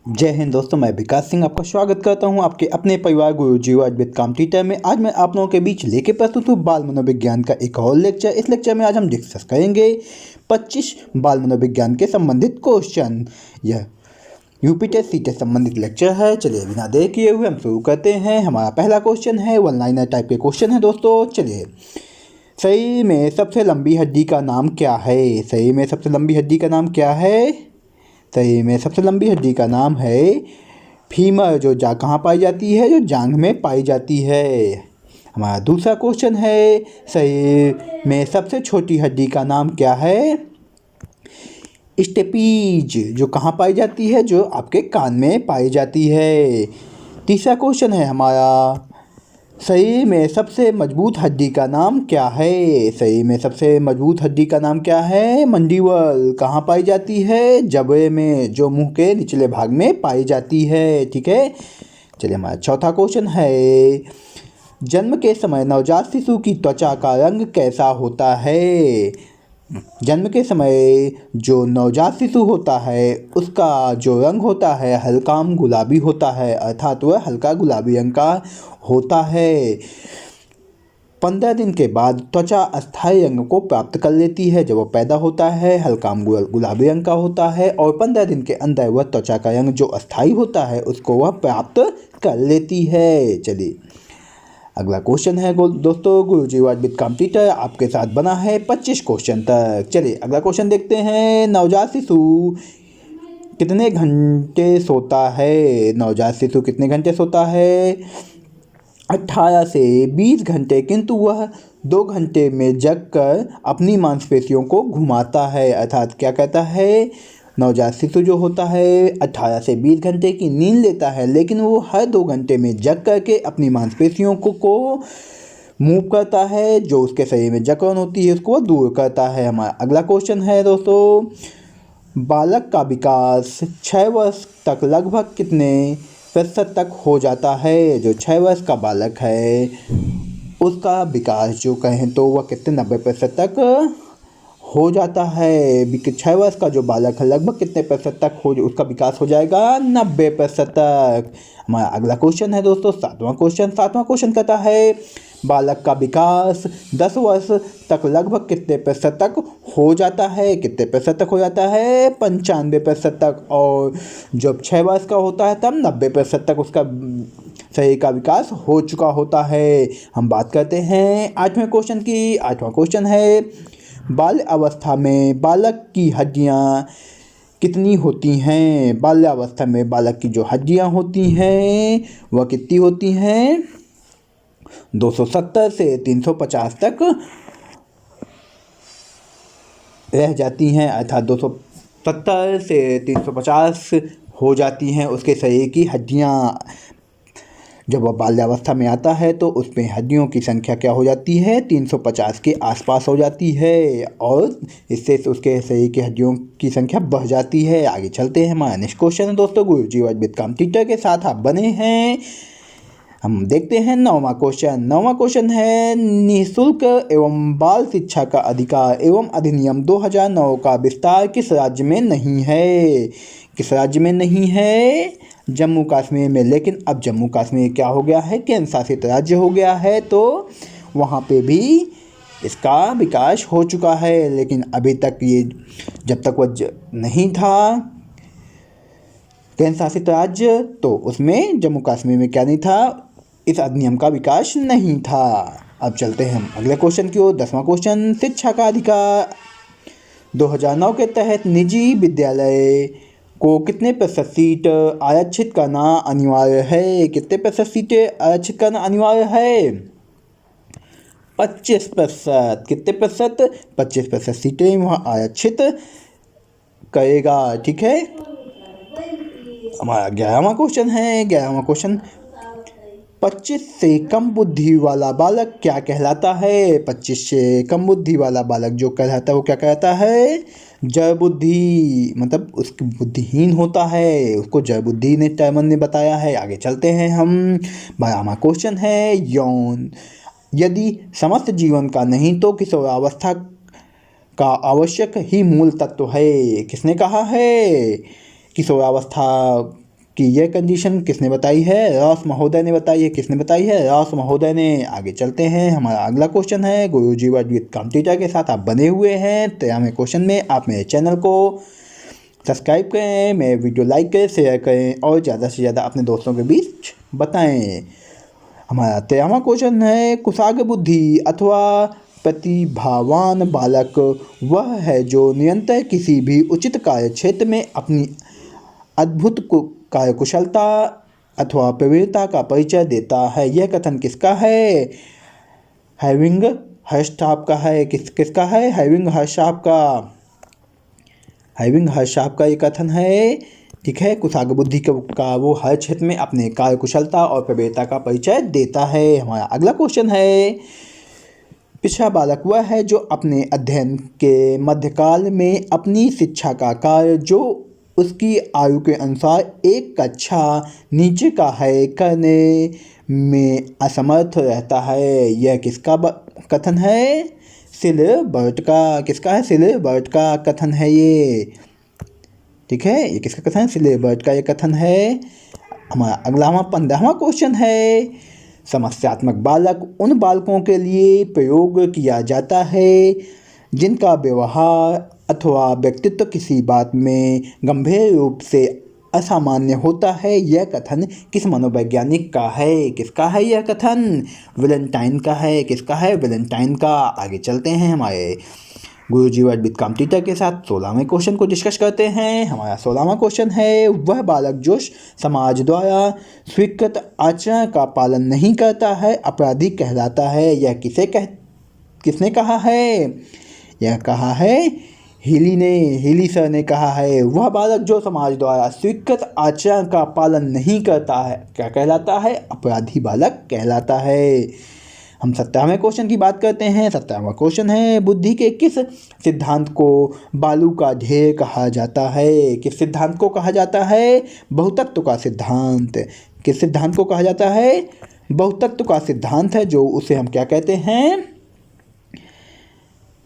जय हिंद दोस्तों, मैं विकास सिंह आपका स्वागत करता हूं आपके अपने परिवार गुरु जीवाज विद काम टीचर में। आज मैं आप लोगों के बीच लेके प्रस्तुत हूं बाल मनोविज्ञान का एक और लेक्चर। इस लेक्चर में आज हम डिस्कस करेंगे 25 बाल मनोविज्ञान के संबंधित क्वेश्चन। यह यूपी टेस्ट सी टेस्ट संबंधित लेक्चर है। चलिए बिना देर किए हुए हम शुरू करते हैं। हमारा पहला क्वेश्चन है, वन लाइनर टाइप के क्वेश्चन है दोस्तों। चलिए, शरीर में सबसे लंबी हड्डी का नाम क्या है? शरीर में सबसे लंबी हड्डी का नाम क्या है? शरीर में सबसे लंबी हड्डी का नाम है फीमर, जो कहाँ पाई जाती है? जो जांघ में पाई जाती है। हमारा दूसरा क्वेश्चन है, शरीर में सबसे छोटी हड्डी का नाम क्या है? स्टेपीज, जो कहाँ पाई जाती है? जो आपके कान में पाई जाती है। तीसरा क्वेश्चन है हमारा, शरीर में सबसे मजबूत हड्डी का नाम क्या है? शरीर में सबसे मजबूत हड्डी का नाम क्या है? मंडिबल, कहाँ पाई जाती है? जबड़े में, जो मुंह के निचले भाग में पाई जाती है। ठीक है। चलिए, हमारा चौथा क्वेश्चन है, जन्म के समय नवजात शिशु की त्वचा का रंग कैसा होता है? जन्म के समय जो नवजात शिशु होता है उसका जो रंग होता है हल्का गुलाबी होता है, अर्थात वह हल्का गुलाबी रंग का होता है। 15 दिन के बाद त्वचा अस्थायी रंग को प्राप्त कर लेती है। जब वह पैदा होता है हल्का गुलाबी रंग का होता है और 15 दिन के अंदर वह त्वचा का रंग जो अस्थायी होता है उसको वह प्राप्त कर लेती है। चलिए, अगला क्वेश्चन है दोस्तों, गुरुजी वाज विद कंप्यूटर आपके साथ बना है 25 क्वेश्चन तक। चलिए अगला क्वेश्चन देखते हैं, नवजात शिशु कितने घंटे सोता है? नवजात शिशु कितने घंटे सोता है? 18 से 20 घंटे, किंतु वह 2 घंटे में जगकर अपनी मांसपेशियों को घुमाता है। अर्थात क्या कहता है, नवजात शिशु जो होता है 18 से 20 घंटे की नींद लेता है, लेकिन वो हर 2 घंटे में जग करके अपनी मांसपेशियों को मूव करता है। जो उसके शरीर में जकड़न होती है उसको दूर करता है। हमारा अगला क्वेश्चन है दोस्तों, बालक का विकास 6 वर्ष तक लगभग कितने प्रतिशत तक हो जाता है? जो 6 वर्ष का बालक है उसका विकास जो कहें तो वह कितने 90% तक हो जाता है। 6 वर्ष का जो बालक है लगभग कितने प्रतिशत तक उसका विकास हो जाएगा? 90% तक। हमारा अगला क्वेश्चन है दोस्तों, सातवां क्वेश्चन कहता है, बालक का विकास 10 वर्ष तक लगभग कितने प्रतिशत तक हो जाता है? कितने प्रतिशत तक हो जाता है? 95% तक। और जब 6 वर्ष का होता है तब 90% तक उसका शरीर का विकास हो चुका होता है। हम बात करते हैं 8वें क्वेश्चन की। 8वां क्वेश्चन है, बाल्य अवस्था में बालक की हड्डियाँ कितनी होती हैं? बाल्यावस्था में बालक की जो हड्डियाँ होती हैं वह कितनी होती हैं? 270 से 350 तक रह जाती हैं। अर्थात 270 से 350 हो जाती हैं उसके शरीर की हड्डियाँ। जब वह बाल्यावस्था में आता है तो उसमें हड्डियों की संख्या क्या हो जाती है? 350 के आसपास हो जाती है और इससे उसके शरीर की हड्डियों की संख्या बढ़ जाती है। आगे चलते हैं, हमारा नेक्स्ट क्वेश्चन है दोस्तों, गुरुजी वाज विद काम टीचर के साथ आप बने हैं। हम देखते हैं 9वां क्वेश्चन। 9वां क्वेश्चन है, निःशुल्क एवं बाल शिक्षा का अधिकार एवं अधिनियम 2009 का विस्तार किस राज्य में नहीं है? किस राज्य में नहीं है? जम्मू कश्मीर में। लेकिन अब जम्मू कश्मीर क्या हो गया है? केंद्र शासित राज्य हो गया है, तो वहाँ पे भी इसका विकास हो चुका है। लेकिन अभी तक ये जब तक वह नहीं था केंद्र शासित राज्य तो उसमें जम्मू कश्मीर में क्या नहीं था? इस अधिनियम का विकास नहीं था। अब चलते हैं हम अगले क्वेश्चन की ओर। 10वां क्वेश्चन, शिक्षा का अधिकार 2009 के तहत निजी विद्यालय को कितने प्रतिशत सीट आरक्षित करना अनिवार्य है? कितने प्रतिशत सीटें आरक्षित करना अनिवार्य है? 25%। कितने प्रतिशत? 25% सीटें वहाँ आरक्षित करेगा। ठीक है। हमारा 11वां क्वेश्चन है। 11वां क्वेश्चन, 25 से कम बुद्धि वाला बालक क्या कहलाता है? 25 से कम बुद्धि वाला बालक जो कहलाता है वो क्या कहलाता है? जड़ बुद्धि, मतलब उसकी बुद्धिहीन होता है, उसको जड़ बुद्धि ने टाइमन ने बताया है। आगे चलते हैं हम। 12वां क्वेश्चन है, यौन यदि समस्त जीवन का नहीं तो किशोरावस्था का आवश्यक ही मूल तत्व है। किसने कहा है? किशोरावस्था कि यह कंडीशन किसने बताई है? रॉस महोदय ने बताई है। किसने बताई है? रॉस महोदय ने। आगे चलते हैं, हमारा अगला क्वेश्चन है गुरुजी वर्ड विद कंप्यूटर के साथ आप बने हुए हैं। 13वें क्वेश्चन में आप मेरे चैनल को सब्सक्राइब करें, मेरे वीडियो लाइक करें, शेयर करें और ज़्यादा से ज़्यादा अपने दोस्तों के बीच बताएं। हमारा 13वां क्वेश्चन है कुशाग्र बुद्धि अथवा प्रतिभावान बालक वह है जो निरंतर किसी भी उचित कार्य क्षेत्र में अपनी अद्भुत कार्यकुशलता अथवा प्रवीणता का परिचय देता है। यह कथन किसका है? हैविंग हर्स्टाप का है। किसका है? हैविंग हर्स्टाप का। हैविंग हर्स्टाप का ये कथन है, ठीक है। कुशाग्र बुद्धि का वो हर क्षेत्र में अपने कार्यकुशलता और प्रवीणता का परिचय देता है। हमारा अगला क्वेश्चन है पिछड़ा बालक वह है जो अपने अध्ययन के मध्यकाल में अपनी शिक्षा का कार्य जो उसकी आयु के अनुसार एक कक्षा नीचे का है करने में असमर्थ रहता है। यह किसका कथन है? सिल्बर्ट का। किसका है? सिल्बर्ट का कथन है ये, ठीक है। ये किसका कथन है? सिल्बर्ट का ये कथन है। हमारा अगला 15वां क्वेश्चन है समस्यात्मक बालक उन बालकों के लिए प्रयोग किया जाता है जिनका व्यवहार अथवा व्यक्तित्व किसी बात में गंभीर रूप से असामान्य होता है। यह कथन किस मनोवैज्ञानिक का है? किसका है यह कथन? वैलेंटाइन का है। किसका है? वैलेंटाइन का। आगे चलते हैं, हमारे गुरुजी वर्ड विद कंप्यूटर के साथ 16वें क्वेश्चन को डिस्कस करते हैं। हमारा 16वां क्वेश्चन है वह बालक जो समाज द्वारा स्वीकृत आचरण का पालन नहीं करता है अपराधी कहलाता है। यह किसने कहा है? यह कहा है हीली सर ने कहा है। वह बालक जो समाज द्वारा स्वीकृत आचरण का पालन नहीं करता है क्या कहलाता है? अपराधी बालक कहलाता है। हम 17वें क्वेश्चन की बात करते हैं। 17वां क्वेश्चन है बुद्धि के किस सिद्धांत को बालू का ध्येय कहा जाता है? किस सिद्धांत को कहा जाता है? बहुतत्व का सिद्धांत। किस सिद्धांत को कहा जाता है? बहुतत्व का सिद्धांत है जो उसे हम क्या कहते हैं?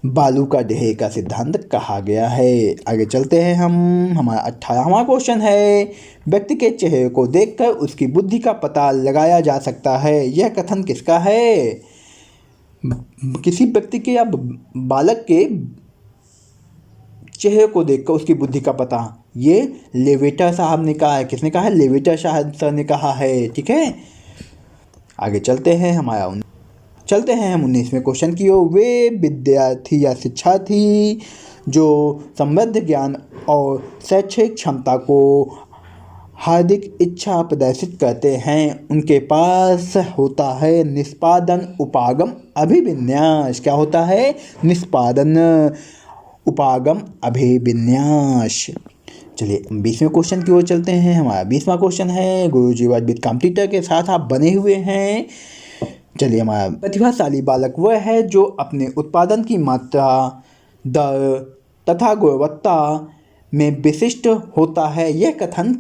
बालू का ध्येय का सिद्धांत कहा गया है। आगे चलते हैं हम। हमारा 18वां क्वेश्चन है व्यक्ति के चेहरे को देखकर उसकी बुद्धि का पता लगाया जा सकता है। यह कथन किसका है? किसी व्यक्ति के या बालक के चेहरे को देखकर उसकी बुद्धि का पता, ये लेवेटर साहब ने कहा है। किसने कहा है? लेवेटर साहब सर ने कहा है, ठीक है। आगे चलते हैं, हम 19वें क्वेश्चन की ओर। वे विद्यार्थी या शिक्षार्थी जो समृद्ध ज्ञान और शैक्षिक क्षमता को हार्दिक इच्छा प्रदर्शित करते हैं उनके पास होता है निष्पादन उपागम अभिविन्यास। क्या होता है? निष्पादन उपागम अभिविन्यास। चलिए 20वें क्वेश्चन की ओर चलते हैं। हमारा 20वां क्वेश्चन है गुरुजी वर्ड विद कंप्यूटर के साथ आप बने हुए हैं। चलिए, हमारा प्रतिभाशाली बालक वह है जो अपने उत्पादन की मात्रा, दर तथा गुणवत्ता में विशिष्ट होता है। यह कथन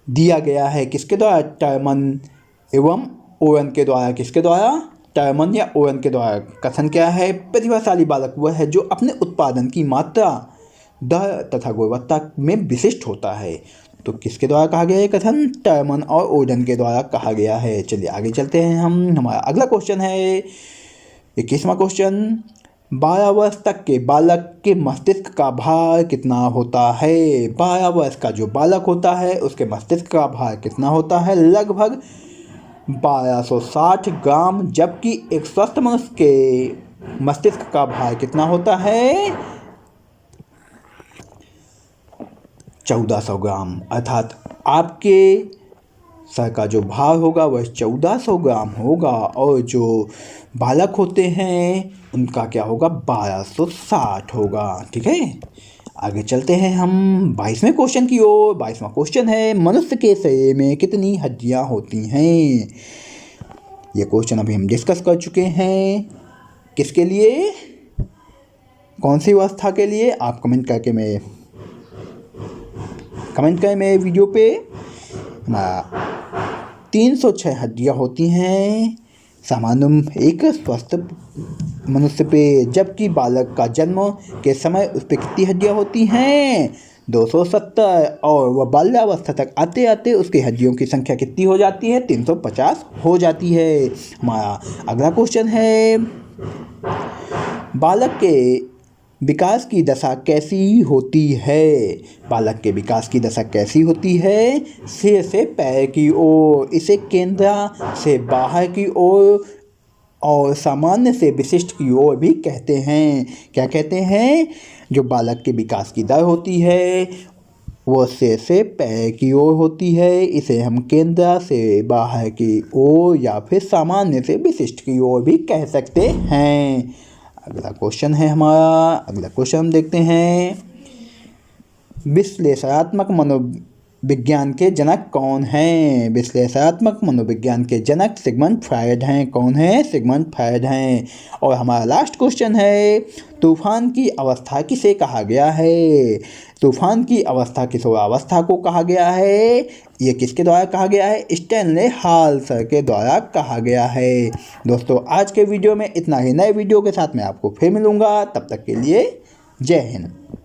दिया गया है किसके द्वारा? टर्मन एवं ओवन के द्वारा। किसके द्वारा? टर्मन या ओवन के द्वारा। कथन क्या है? प्रतिभाशाली बालक वह है जो अपने उत्पादन की मात्रा, दर तथा गुणवत्ता में विशिष्ट होता है। तो किसके द्वारा कहा गया है कथन? टर्मन और ओडन के द्वारा कहा गया है। चलिए आगे चलते हैं हम। हमारा अगला क्वेश्चन है 21वां क्वेश्चन 12 वर्ष तक के बालक के मस्तिष्क का भार कितना होता है? 12 वर्ष का जो बालक होता है उसके मस्तिष्क का भार कितना होता है? लगभग 1260 ग्राम, जबकि एक स्वस्थ मनुष्य के मस्तिष्क का भार कितना होता है? 1400 ग्राम। अर्थात आपके सर का जो भार होगा वह 1400 ग्राम होगा और जो बालक होते हैं उनका क्या होगा? 1260 होगा, ठीक है। आगे चलते हैं हम 22वें क्वेश्चन की ओर। 22वां क्वेश्चन है मनुष्य के शरीर में कितनी हड्डियां होती हैं? ये क्वेश्चन अभी हम डिस्कस कर चुके हैं। किसके लिए? कौन सी अवस्था के लिए? आप कमेंट करें मेरे वीडियो पे। 306 हड्डियाँ होती हैं सामान्य एक स्वस्थ मनुष्य पे, जबकि बालक का जन्म के समय उस पर कितनी हड्डियाँ होती हैं? 270 और वह बाल्यावस्था तक आते आते उसकी हड्डियों की संख्या कितनी हो जाती है? 350 हो जाती है। हमारा अगला क्वेश्चन है, बालक के विकास की दशा कैसी होती है? बालक के विकास की दशा कैसी होती है? सिर से पैर की ओर, इसे केंद्र से बाहर की ओर और सामान्य से विशिष्ट की ओर भी कहते हैं। क्या कहते हैं? जो बालक के विकास की दर होती है वो सिर से पैर की ओर होती है, इसे हम केंद्र से बाहर की ओर या फिर सामान्य से विशिष्ट की ओर भी कह सकते हैं। अगला क्वेश्चन है हमारा, अगला क्वेश्चन हम देखते हैं, विश्लेषणात्मक मनोविज्ञान के जनक कौन हैं? विश्लेषणात्मक मनोविज्ञान के जनक सिगमंड फ्रायड हैं। कौन है? सिगमंड फ्रायड हैं। और हमारा लास्ट क्वेश्चन है, तूफान की अवस्था किसे कहा गया है? तूफान की अवस्था किस अवस्था को कहा गया है? ये किसके द्वारा कहा गया है? स्टैनले हॉल सर के द्वारा कहा गया है। दोस्तों आज के वीडियो में इतना ही। नए वीडियो के साथ मैं आपको फिर मिलूँगा, तब तक के लिए जय हिंद।